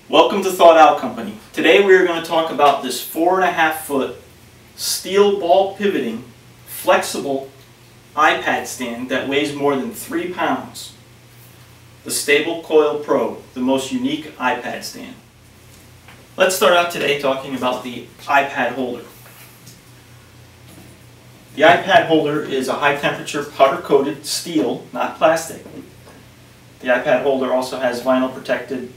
Welcome to Thought Out Company. Today we are going to talk about this 4.5-foot steel ball pivoting flexible iPad stand that weighs more than 3 pounds. The Stabile Coil PRO, the most unique iPad stand. Let's start out today talking about the iPad holder. The iPad holder is a high temperature powder coated steel, not plastic. The iPad holder also has vinyl protected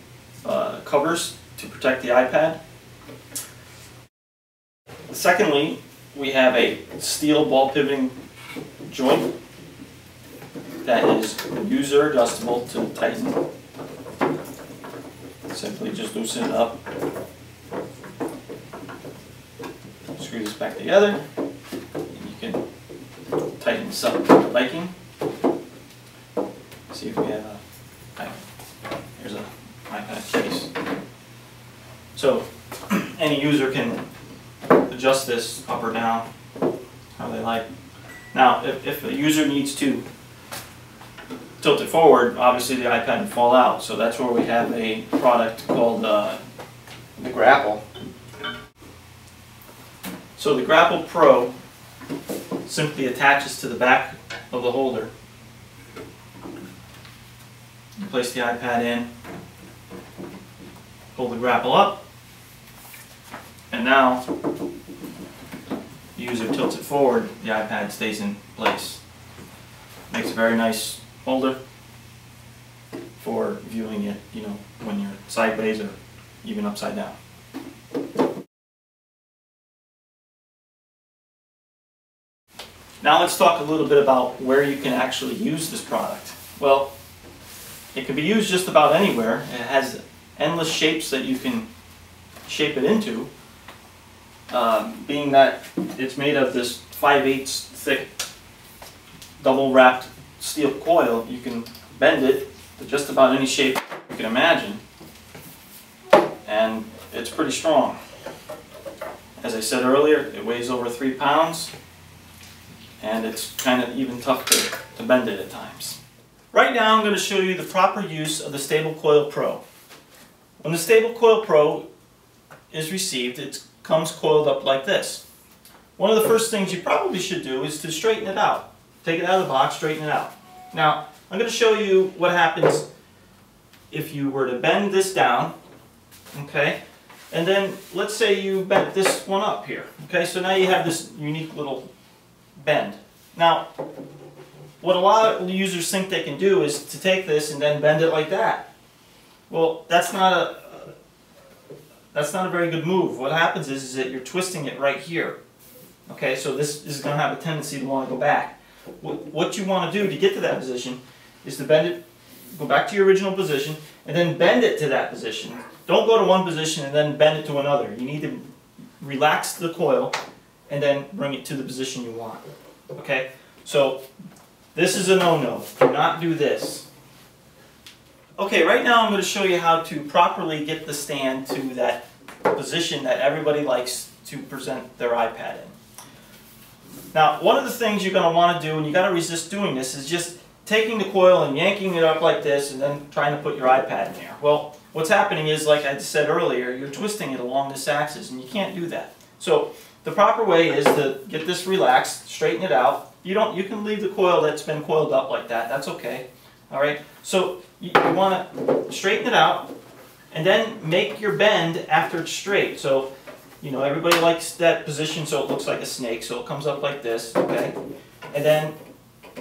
covers to protect the iPad. Secondly, we have a steel ball pivoting joint that is user adjustable to tighten. Simply just loosen it up, screw this back together, and you can tighten this up to your liking. See if we have here's an iPad case. So any user can adjust this up or down how they like. Now if a user needs to tilt it forward, obviously the iPad would fall out, so that's where we have a product called the Grapple. So the Grapple Pro simply attaches to the back of the holder. You place the iPad in, pull the grapple up, and now the user tilts it forward, the iPad stays in place. Makes a very nice holder for viewing it, when you're sideways or even upside down. Now let's talk a little bit about where you can actually use this product. Well, it can be used just about anywhere. It has endless shapes that you can shape it into. Being that it's made of this 5/8 thick double wrapped steel coil, you can bend it to just about any shape you can imagine, and it's pretty strong. As I said earlier, it weighs over 3 pounds, and it's kind of even tough to bend it at times. Right now I'm going to show you the proper use of the Stabile Coil PRO. When the Stabile Coil PRO is received, it comes coiled up like this. One of the first things you probably should do is to straighten it out. Take it out of the box, straighten it out. Now, I'm going to show you what happens if you were to bend this down, okay? And then let's say you bent this one up here, okay? So now you have this unique little bend. Now, what a lot of users think they can do is to take this and then bend it like that. Well, that's not a very good move. What happens is that you're twisting it right here. Okay, so this is going to have a tendency to want to go back. What you want to do to get to that position is to bend it, go back to your original position, and then bend it to that position. Don't go to one position and then bend it to another. You need to relax the coil and then bring it to the position you want. Okay, so this is a no-no. Do not do this. Okay, right now I'm going to show you how to properly get the stand to that position that everybody likes to present their iPad in. Now, one of the things you're going to want to do, and you got to resist doing this, is just taking the coil and yanking it up like this and then trying to put your iPad in there. Well, what's happening is, like I said earlier, you're twisting it along this axis, and you can't do that. So the proper way is to get this relaxed, straighten it out. You can leave the coil that's been coiled up like that. That's okay. All right. So you want to straighten it out, and then make your bend after it's straight. So, everybody likes that position so it looks like a snake. So it comes up like this, okay? And then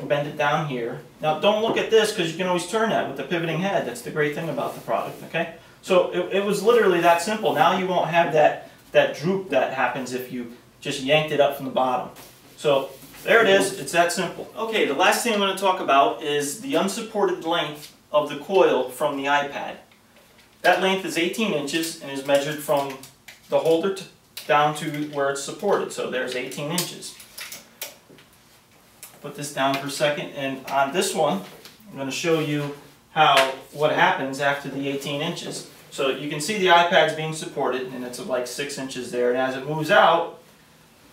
bend it down here. Now don't look at this, because you can always turn that with the pivoting head. That's the great thing about the product, okay? So it was literally that simple. Now you won't have that droop that happens if you just yanked it up from the bottom. So there it is. It's that simple. Okay, the last thing I'm going to talk about is the unsupported length of the coil from the iPad. That length is 18 inches and is measured from the holder down to where it's supported. So there's 18 inches. Put this down for a second, and on this one I'm going to show you what happens after the 18 inches. So you can see the iPad's being supported, and it's like 6 inches there, and as it moves out,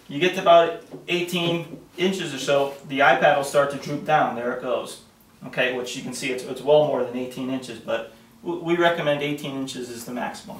you get to about 18 inches or so, the iPad will start to droop down. There it goes. Okay, which you can see it's well more than 18 inches, but we recommend 18 inches is the maximum.